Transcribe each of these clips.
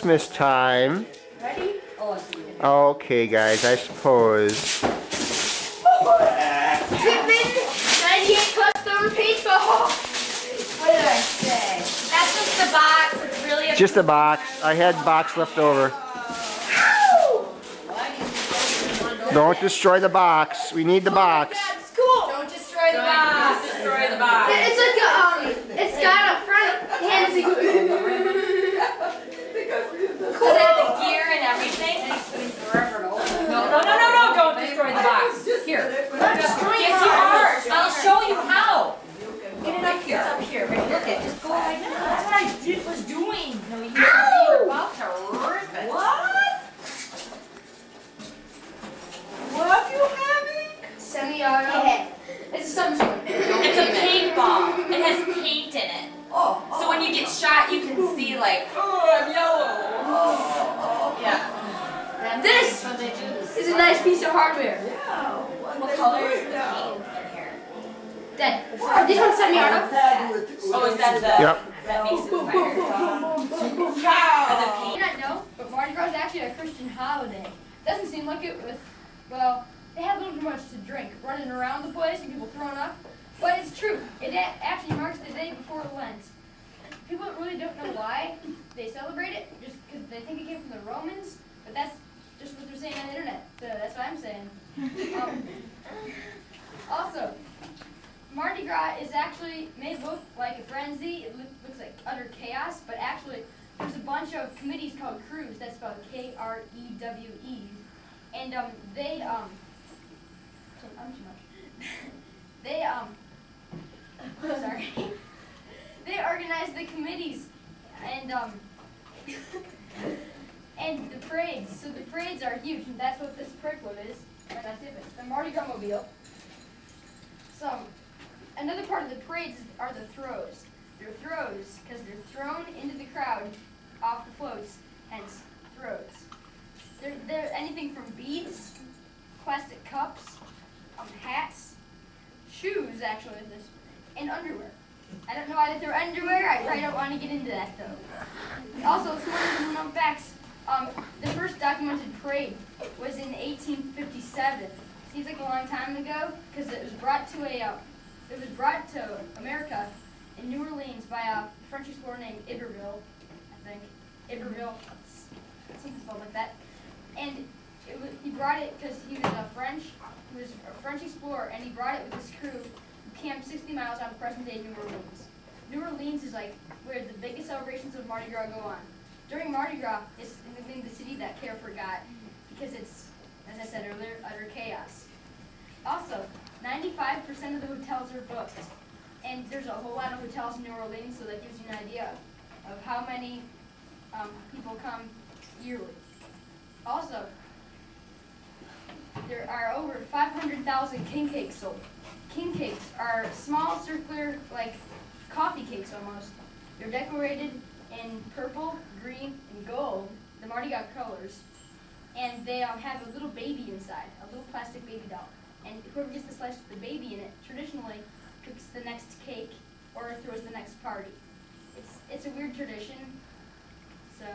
Christmas time. Ready? Okay, guys, I suppose. Shipment 98 custom pizza. What did I say? That's just the box. It's really a Just a box. I had box left over. Don't destroy the box. We need the box. That's cool. Don't destroy the box. Don't destroy the box. It's like it's got a front hand. Does it have the gear and everything? No, don't destroy the box. Here. Yes, you are. I'll show you how. Get it up here. It's up here. Ready? Look at it. Just go like that. That's what I was doing. No, you're about to rip it. What? What are you having? Semi-auto. It's a submachine. It's a paintball. It has paint in it. So when you get shot, you can see like, oh, I'm yellow. Yeah. This is a nice piece of hardware. What color is the paint in here? Dead. This one's semi-auto. Oh, is that the? Yep. That makes it fire. You not know, but Mardi Gras is actually a Christian holiday. Doesn't seem like it with, well, they have a little too much to drink, running around the place and people throwing up. But it's true. It actually marks the day before Lent. People really don't know why they celebrate it, just because they think it came from the Romans. But that's just what they're saying on the internet. So that's what I'm saying. Also, Mardi Gras is actually made look like a frenzy. It looks like utter chaos, but actually there's a bunch of committees called crews. That's spelled K-R-E-W-E. And they I'm too much. They sorry. They organize the committees and and the parades. So the parades are huge, and that's what this parade float is. And that's it. It's the Mardi Gras mobile. So another part of the parades are the throws. They're throws because they're thrown into the crowd off the floats, hence throws. They're anything from beads, plastic cups, hats, shoes actually, and underwear. I don't know why they throw underwear. I probably don't want to get into that though. Also, some other known facts. The first documented parade was in 1857. Seems like a long time ago because it was brought to America in New Orleans by a French explorer named Iberville, I think. Iberville, something spelled like that. And he brought it because he was a French explorer, and he brought it with his crew who camped 60 miles out of present-day New Orleans. New Orleans is like where the biggest celebrations of Mardi Gras go on. During Mardi Gras, it's the city that care forgot because it's, as I said earlier, utter chaos. Also, 95% of the hotels are booked, and there's a whole lot of hotels in New Orleans, so that gives you an idea of how many people come yearly. Also, there are over 500,000 king cakes sold. King cakes are small, circular, like coffee cakes almost. They're decorated in purple, green, and gold, the Mardi Gras colors. And they have a little baby inside, a little plastic baby doll. And whoever gets the slice with the baby in it, traditionally cooks the next cake or throws the next party. It's a weird tradition. So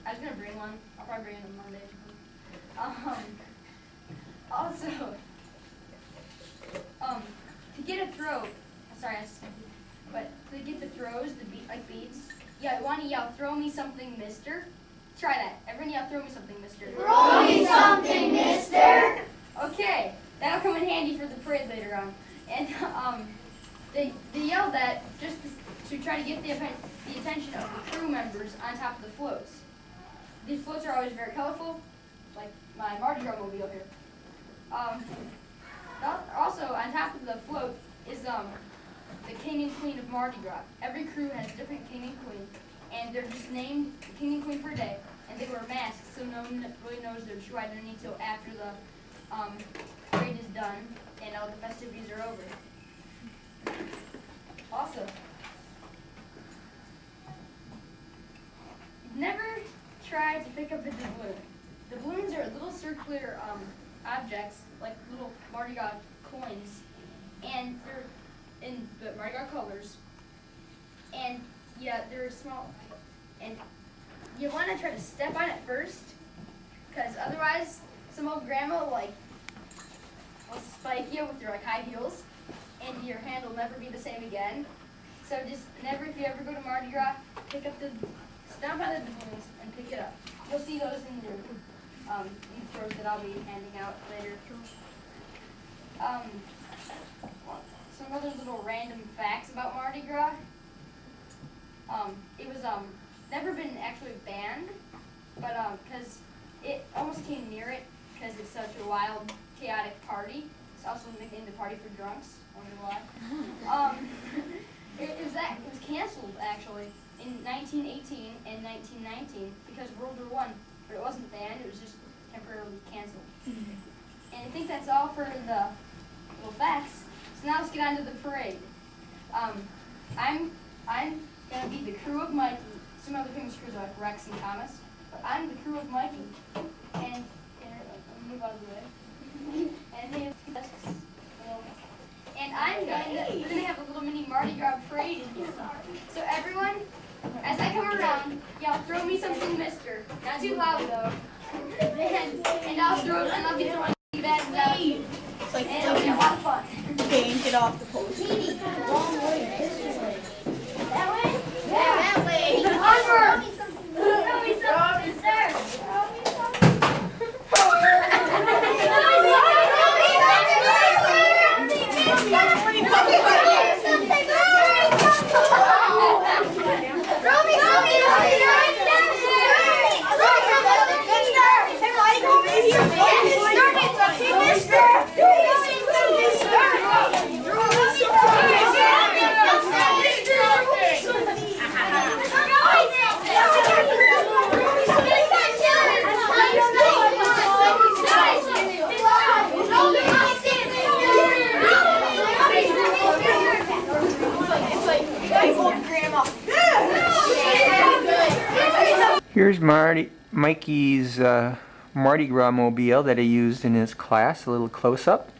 I was gonna bring one. I'll probably bring it on Monday. Also, to get a throw, sorry, but to get the throws, like beads, yeah, want to yell, "Throw me something, mister." Try that. Everyone yell, "Throw me something, mister." Throw me something, mister. Okay, that'll come in handy for the parade later on. And they yell that just to try to get the attention of the crew members on top of the floats. These floats are always very colorful, like my Mardi Gras mobile here. Also, on top of the float is the king and queen of Mardi Gras. Every crew has a different king and queen, and they're just named king and queen for a day, and they wear masks, so no one really knows their true identity until after the parade is done and all the festivities are over. Also, never try to pick up a doubloon. Doubloons are little circular objects, like little Mardi Gras coins, and they're in the Mardi Gras colors. And yeah, they're small, and you want to try to step on it first, because otherwise some old grandma will spike you with your high heels, and your hand will never be the same again. So just never, if you ever go to Mardi Gras, stomp on the balloons and pick it up. You'll see those in your throws that I'll be handing out later. Some other little random facts about Mardi Gras. It was never been actually banned, but because it almost came near it because it's such a wild, chaotic party. It's also nicknamed the party for drunks. I wonder why. It was canceled actually in 1918 and 1919 because of World War I, but it wasn't banned. It was just temporarily canceled. And I think that's all for the little facts. So now let's get on to the parade. I'm gonna be the crew of Mikey. Some other famous crews like Rex and Thomas, but I'm the crew of Mikey. And I'll move out of the way. And we're gonna have a little mini Mardi Gras parade in here. So everyone, as I come around, y'all throw me something, mister. Not too loud though. And I'll throw it, and I'll be throwing bags out. It's like And it'll be a lot of fun. can't get off the post. Wrong way. That way? Yeah. That way. Onward. Throw me something, sir. Throw me something. Here's Mikey's Mardi Gras mobile that he used in his class, a little close-up.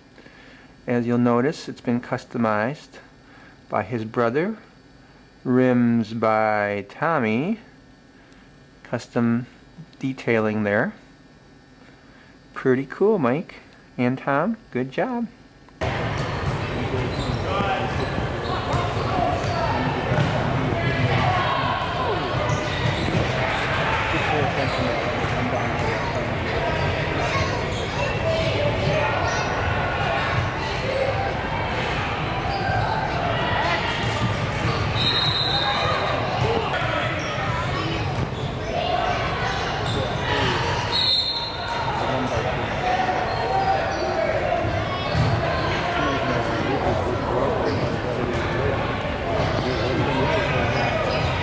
As you'll notice, it's been customized by his brother, rims by Tommy, custom detailing there. Pretty cool, Mike and Tom, good job.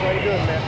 What are you doing, man?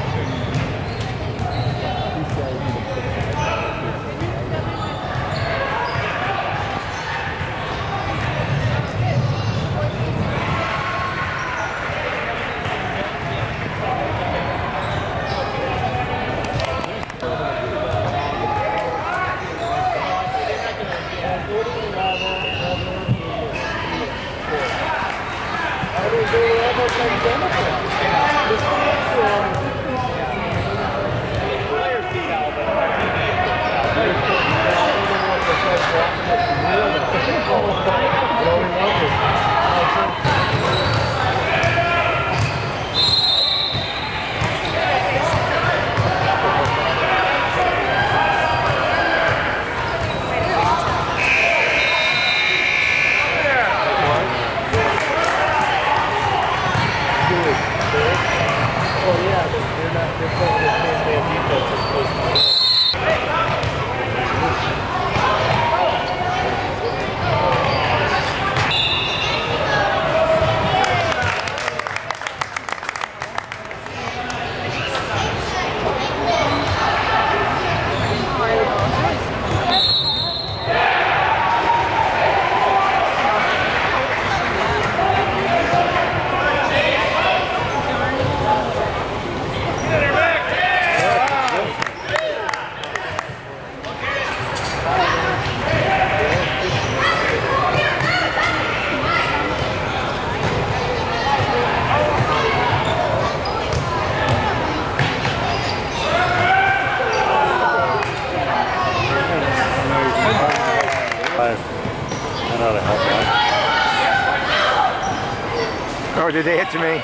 Oh, did they hit to me?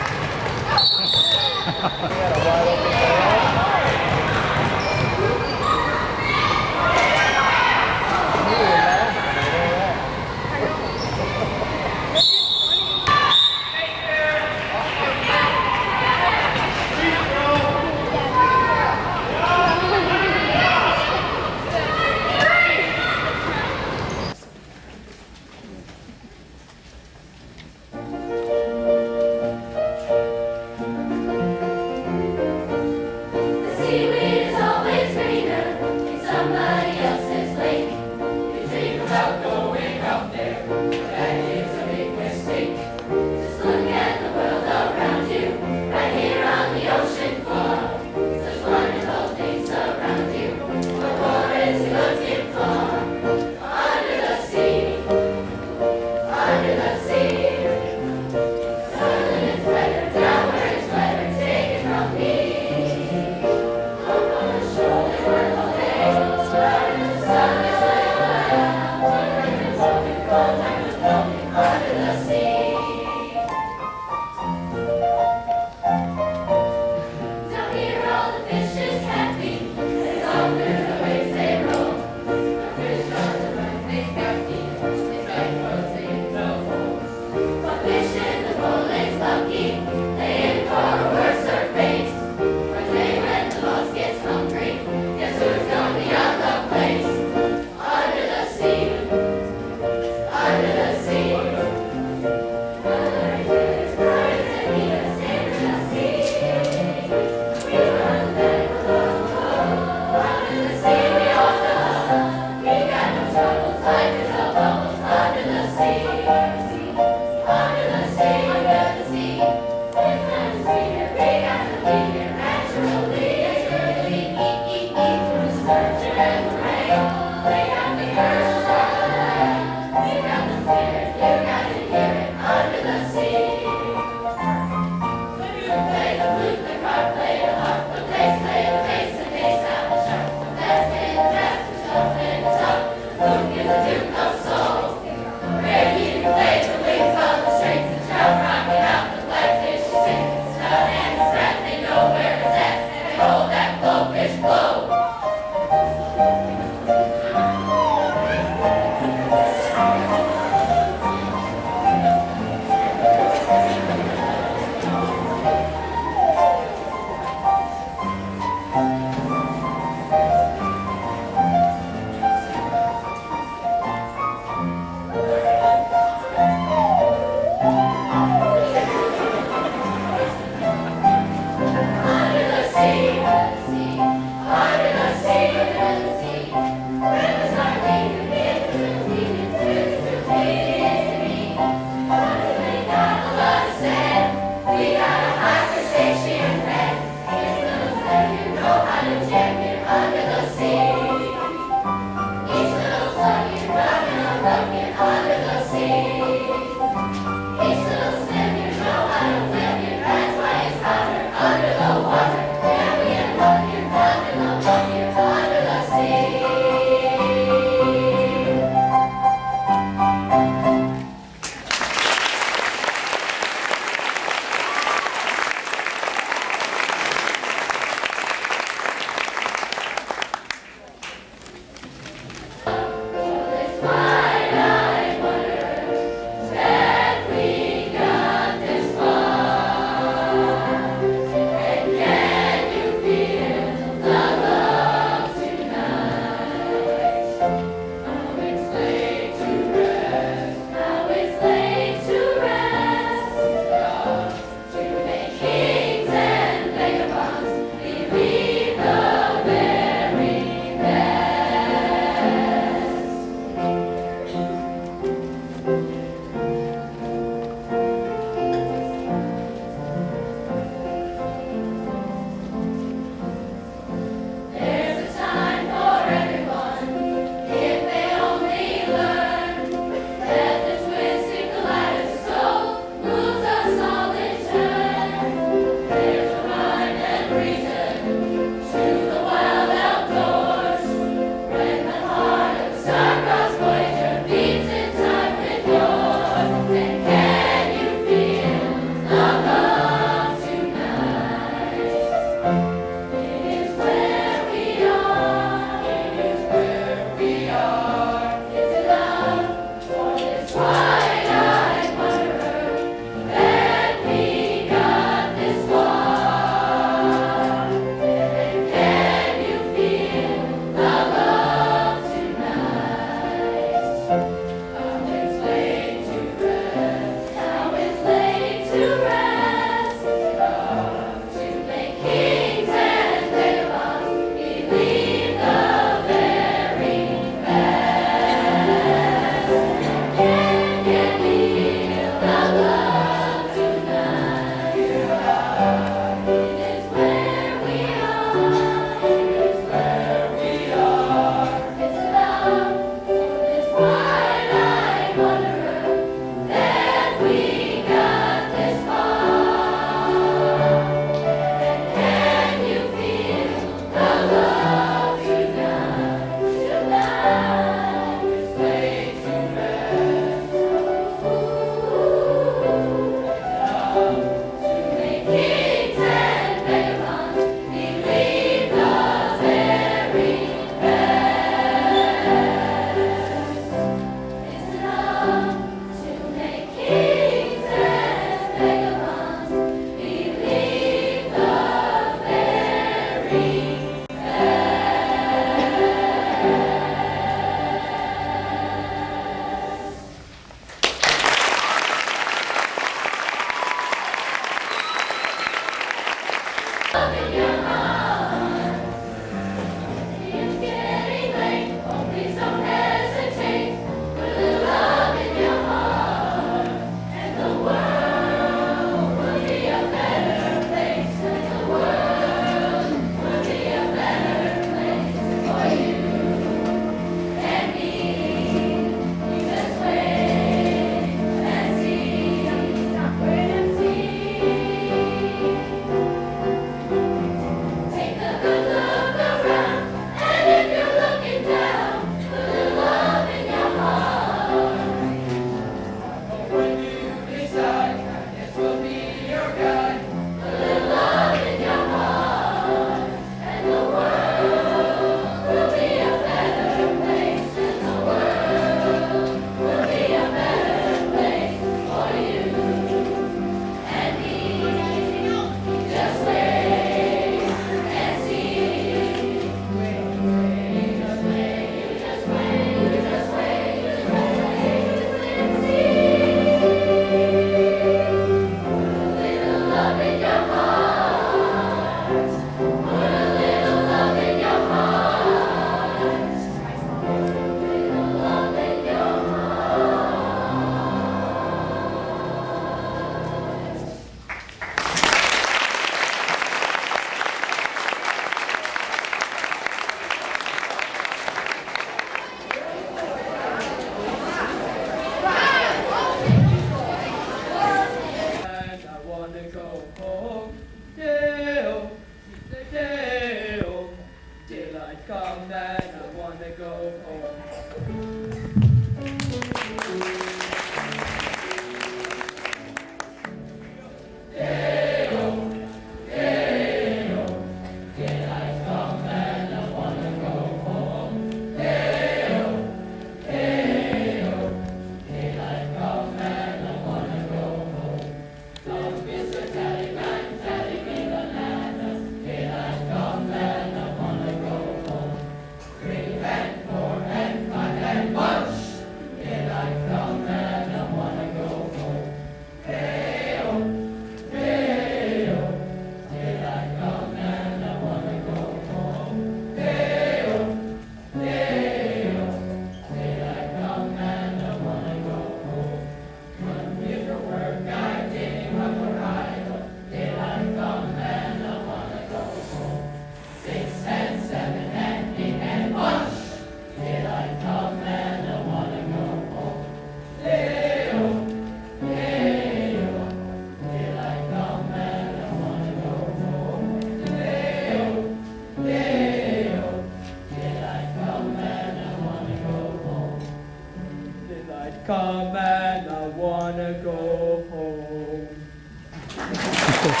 This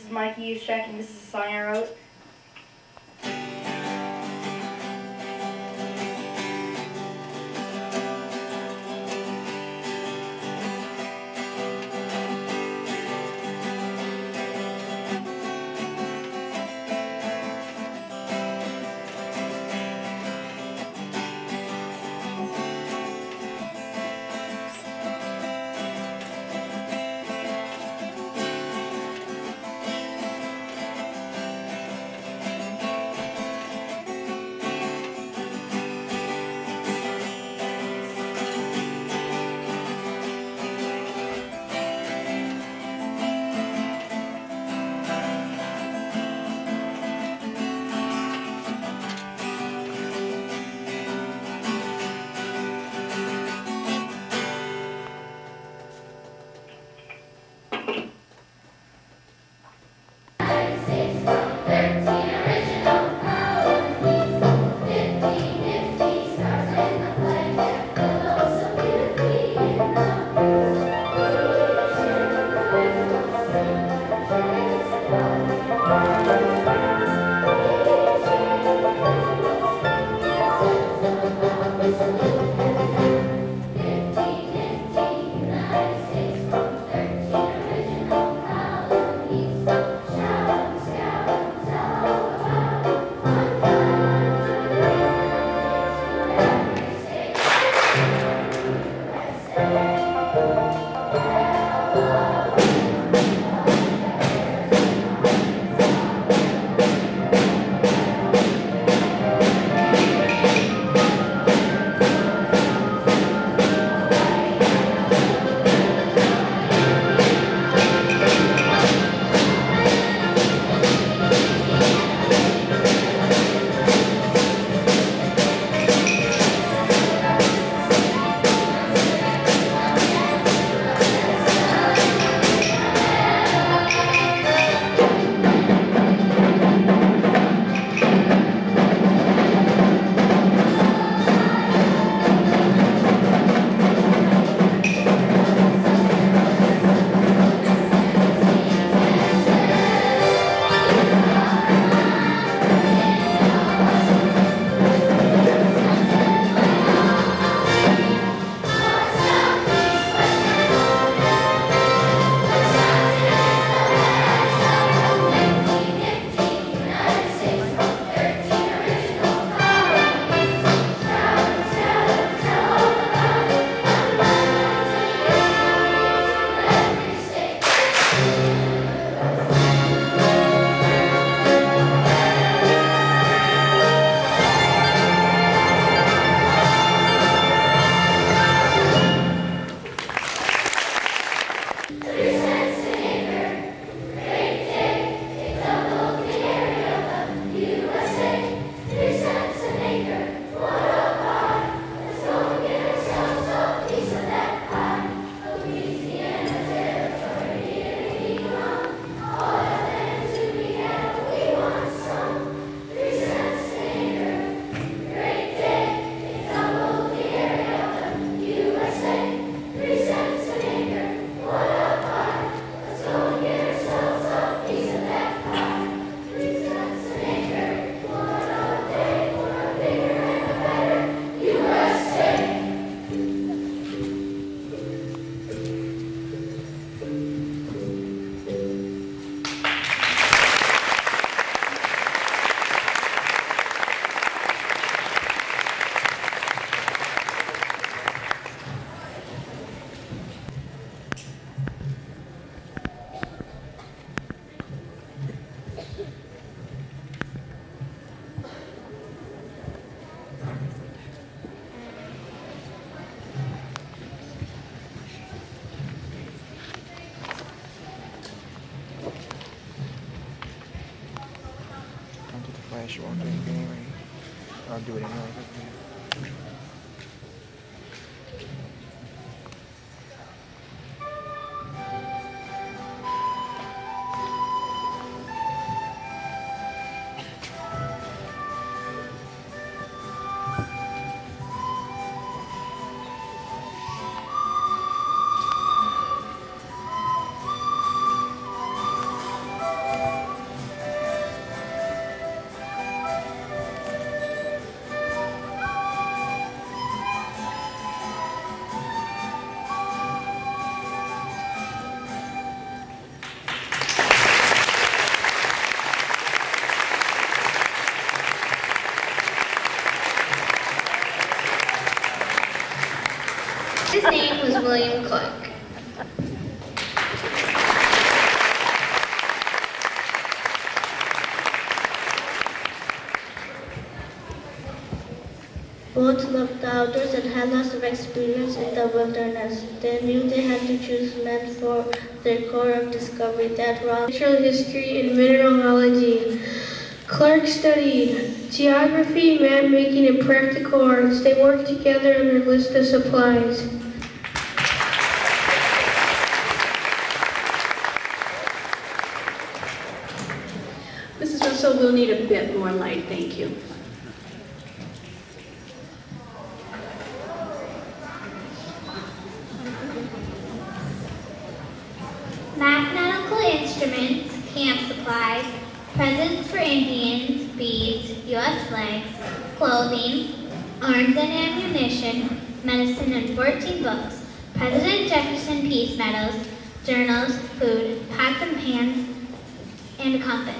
is Mikey Check, and this is a song I wrote. flash won't do anything anyway. I'll do it anyway. William Clark. Both loved the outdoors and had lots of experience in the wilderness. They knew they had to choose men for their core of discovery that were natural history and mineralogy. Clark studied geography, map making, and practical arts. They worked together on their list of supplies. Mrs. Russell, we'll need a bit more light, thank you. Mathematical instruments, camp supplies, presents for Indians, beads, U.S. flags, clothing, arms and ammunition, medicine, and 14 books, President Jefferson peace medals, journals, food, pots and pans, and a compass.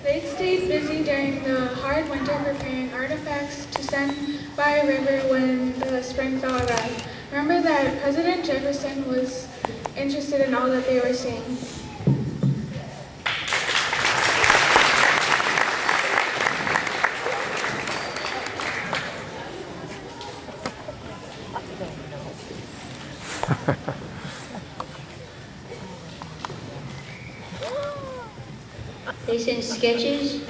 They stayed busy during the hard winter preparing artifacts to send by a river when the spring thaw arrived. Remember that President Jefferson was interested in all that they were seeing. They sent sketches.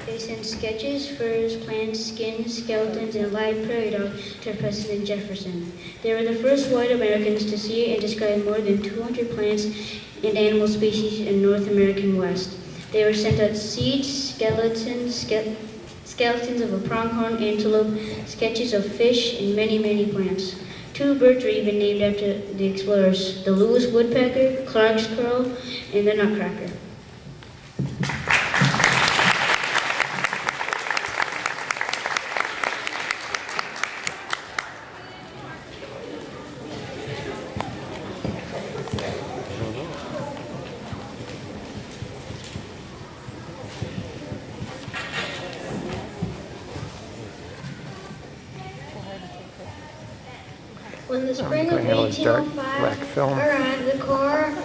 They sent sketches, furs, plants, skins, skeletons, and live prairie dogs to President Jefferson. They were the first white Americans to see and describe more than 200 plants and animal species in North American West. They were sent out seeds, skeletons of a pronghorn antelope, sketches of fish, and many, many plants. 2 birds were even named after the explorers, the Lewis woodpecker, Clark's crow, and the nutcracker. When the spring of Putting all this dark 1805 black film. arrived, the corps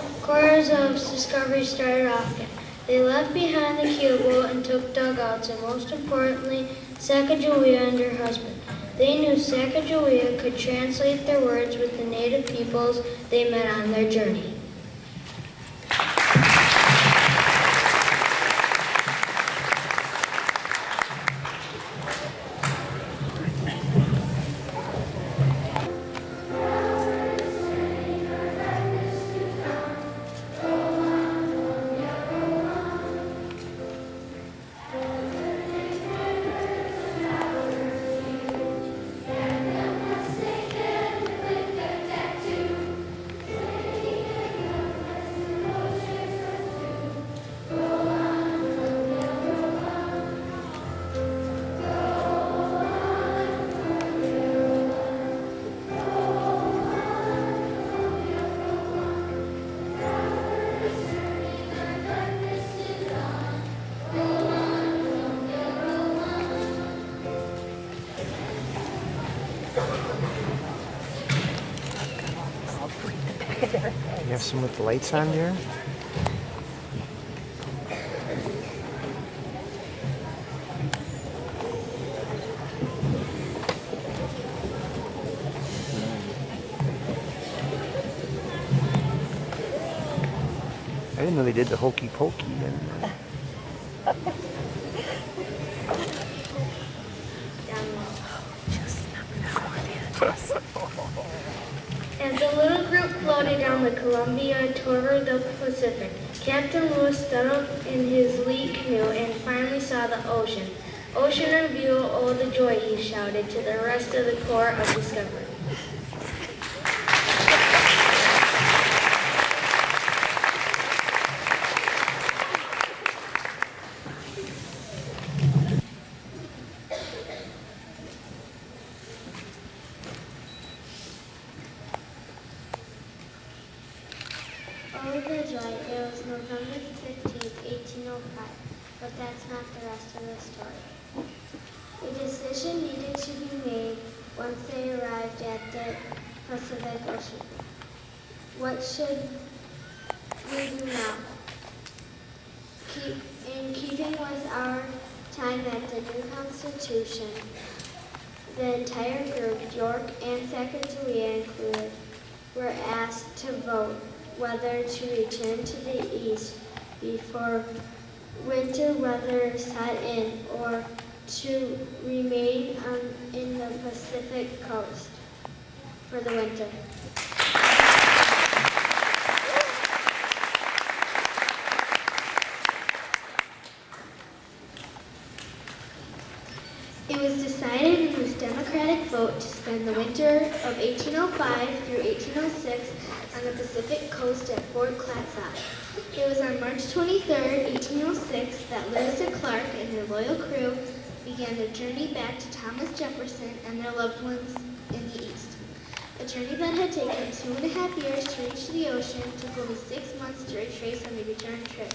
of discovery started off again. They left behind the cubel and took dugouts, and most importantly, Sacagawea and her husband. They knew Sacagawea could translate their words with the native peoples they met on their journey. You have some with the lights on there? I didn't know they did the hokey pokey. As the little group floated down the Columbia toward the Pacific, Captain Lewis stood up in his lee canoe and finally saw the ocean. Ocean in view, oh the joy, he shouted to the rest of the Corps of Discovery. Oh, the joy. It was November 15th, 1805, but that's not the rest of the story. A decision needed to be made once they arrived at the Pacific Ocean. What should we do now? In keeping with our time at the new Constitution, the entire group, York and Sacagawea included, were asked to vote whether to return to the east before winter weather set in or to remain in the Pacific coast for the winter. It was decided in this democratic vote to spend the winter of 1805 through 1806 on the Pacific coast at Fort Clatsop. It was on March 23, 1806 that Lewis and Clark and their loyal crew began their journey back to Thomas Jefferson and their loved ones in the east. A journey that had taken 2.5 years to reach the ocean took only 6 months to retrace on the return trip.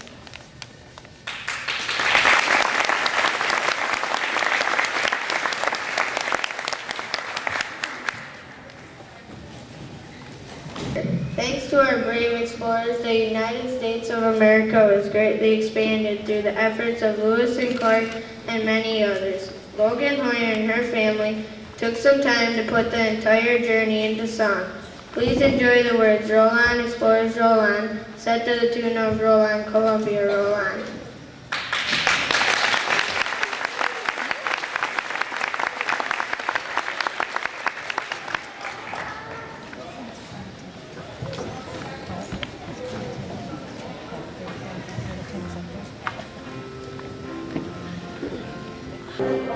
Thanks to our brave explorers, the United States of America was greatly expanded through the efforts of Lewis and Clark and many others. Logan Hoyer and her family took some time to put the entire journey into song. Please enjoy the words, "Roll on, explorers, roll on," set to the tune of "Roll on, Columbia, roll on." From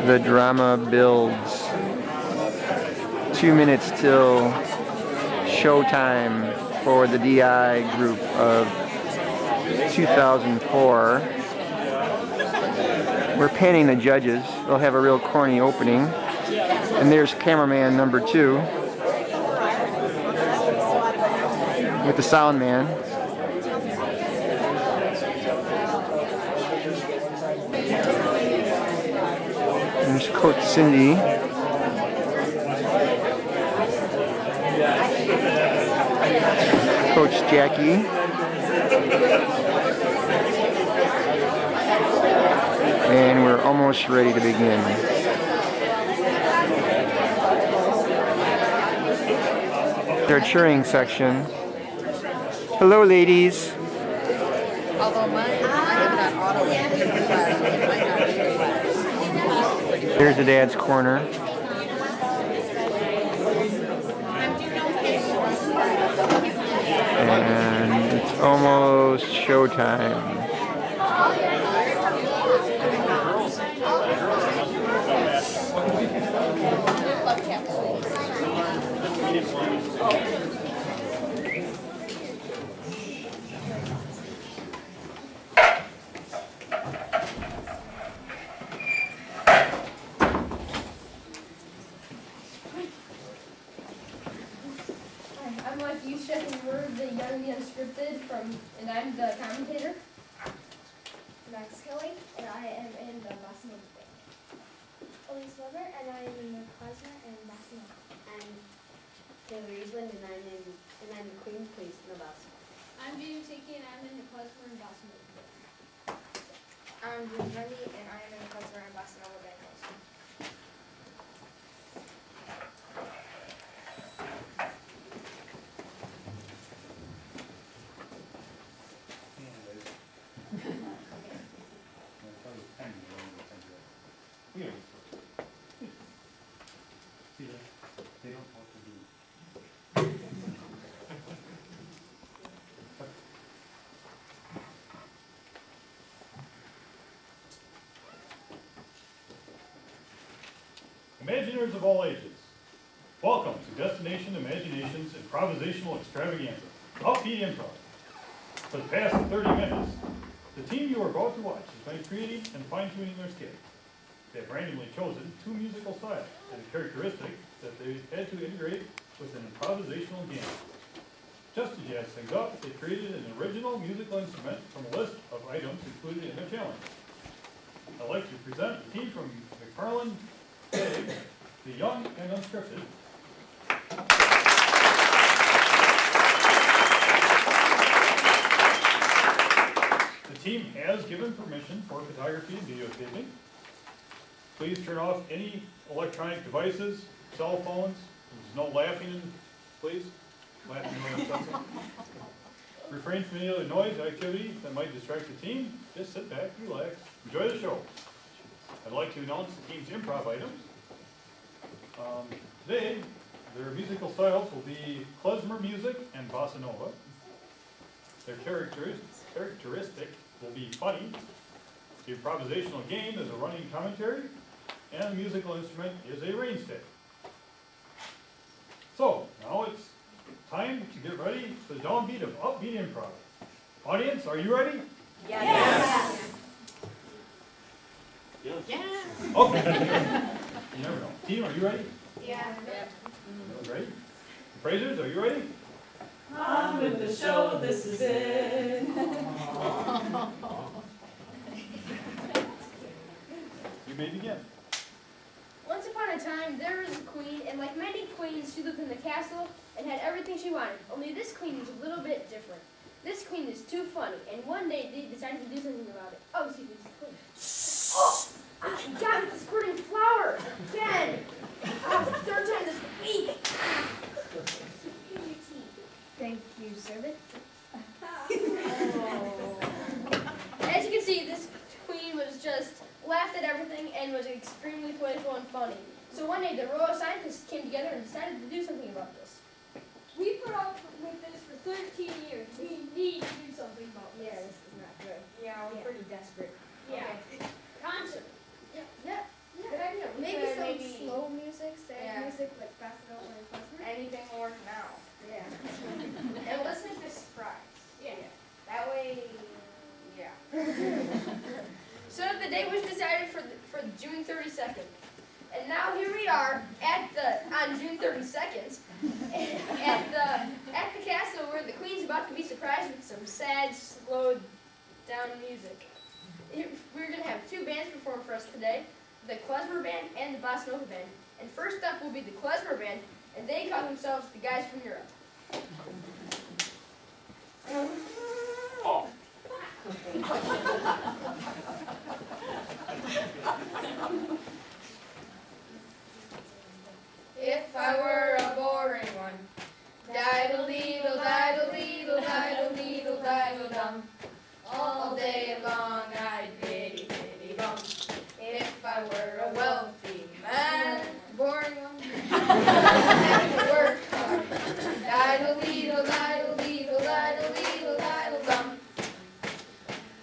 The drama builds. 2 minutes till showtime for the DI group of 2004. We're panning the judges. They'll have a real corny opening. And there's cameraman number 2 with the sound man. There's Coach Cindy. Coach Jackie. And we're almost ready to begin. Their cheering section. Hello, ladies. Here's the dad's corner. And it's almost showtime. I'm Mike Mardi Gras, and we're the Young and the Unscripted and I'm the commentator. Max Kelly, and I am in the Boston Band. Elise Weber, and I am in the Klezmer and Boston. I'm Taylor Eastland, and I'm the Queen Priest in the Boston. I'm James Hickey, and I'm in the Klezmer and Boston. I'm Bruce Bundy, and I am in the Klezmer and Boston Band. Imaginers of all ages, welcome to Destination Imagination's improvisational extravaganza, Offbeat Improv. For the past 30 minutes, the team you are about to watch has been creating and fine-tuning their skit. They have randomly chosen 2 musical styles and a characteristic that they had to integrate with an improvisational game. Just to jazz things up, they created an original musical instrument from a list of items included in their challenge. I'd like to present the team from McFarland, the Young and Unscripted. The team has given permission for photography and videotaping. Please turn off any electronic devices, cell phones. There's no laughing, please. Laughing noise. Refrain from any other noise or activity that might distract the team. Just sit back, relax, enjoy the show. I'd like to announce the team's improv items. Today, their musical styles will be klezmer music and bossa nova. Their characteristic will be funny. The improvisational game is a running commentary, and the musical instrument is a rain stick. So, now it's time to get ready for the downbeat of upbeat improv. Audience, are you ready? Yes. Okay. You never know. Team, are you ready? Yeah. You ready? Praisers, are you ready? On with the show, this is it. You may begin. Once upon a time, there was a queen, and like many queens, she lived in the castle and had everything she wanted. Only this queen was a little bit different. This queen is too funny, and one day they decided to do something about it. Oh, excuse me, this queen. Oh! He got me the squirting flower! Again! Third time this week! Thank you, servant. As you can see, this queen was just laughed at everything and was extremely playful and funny. So one day the royal scientists came together and decided to do something about this. We put up with this for 13 years. We need to do something about this. Yeah, this is not good. Yeah, we're pretty desperate. Yeah. Okay. Concert. Yeah. Good idea. So the date was decided for June 32nd. And now here we are on June 32nd at the castle where the Queen's about to be surprised with some sad, slowed down music. We're going to have two bands perform for us today, the klezmer band and the bossa nova band. And first up will be the klezmer band, and they call themselves the Guys from Europe. If I were a boring one, diddle-deedle, diddle-deedle, diddle-deedle, diddle-dum. All day long I'd biddy-biddy-bum. If I were a wealthy man, boring one, have to work hard. Diddle-deedle, diddle-deedle, diddle-deedle, diddle-dum.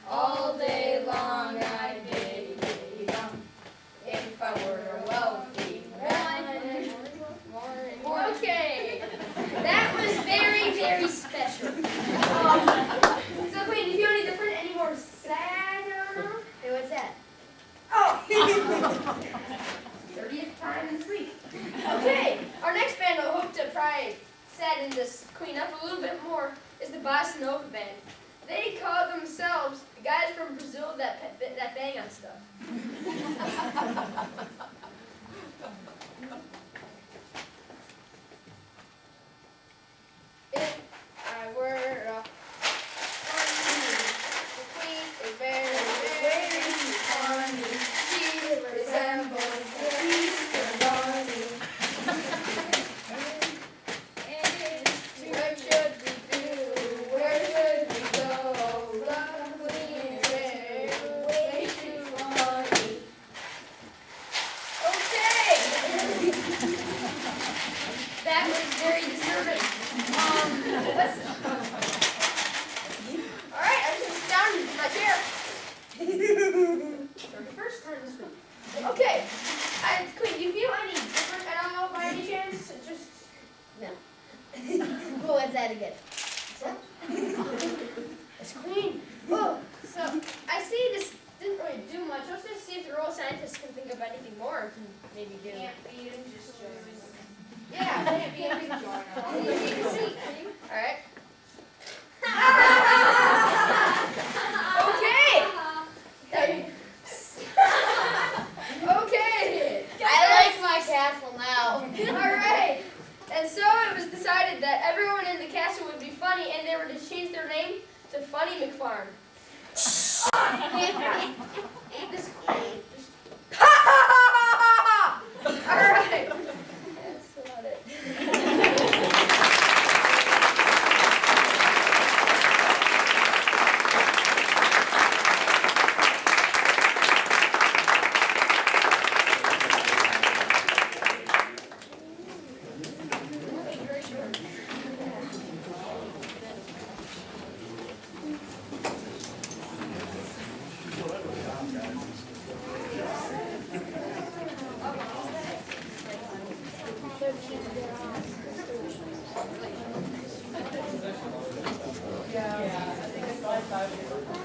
All day long I'd biddy-biddy-bum. If I were a wealthy man. Okay, that was very, very special. So Queen, do you feel any different? Any more sad? Hey, what's that? Oh! 30th time this week. Okay, our next band I hope to probably sadden this Queen up a little bit more is the Bossa Nova band. They call themselves the guys from Brazil that bang on stuff. If I were a funny, the Queen is very, very funny. She resembles the Easter Bunny. And what should we do? Where should we go? The Queen is very, way too funny. Okay. That was very disturbing. Alright, I'm just going to sit down in my chair. For the first time this week. Okay. Queen, do you feel any different at all by any chance? Just... No. Well, what's that again? It's Queen. Oh, so I see this didn't really do much. Let's just see if the royal scientists can think of anything more and can maybe do. Can't be and just join. Yeah, can't be and just join. Alright. Okay. Okay. I like my castle now. Alright. And so it was decided that everyone in the castle would be funny and they were to change their name to Funny McFarm. This Alright. That's about it. Yeah, I think it's 5.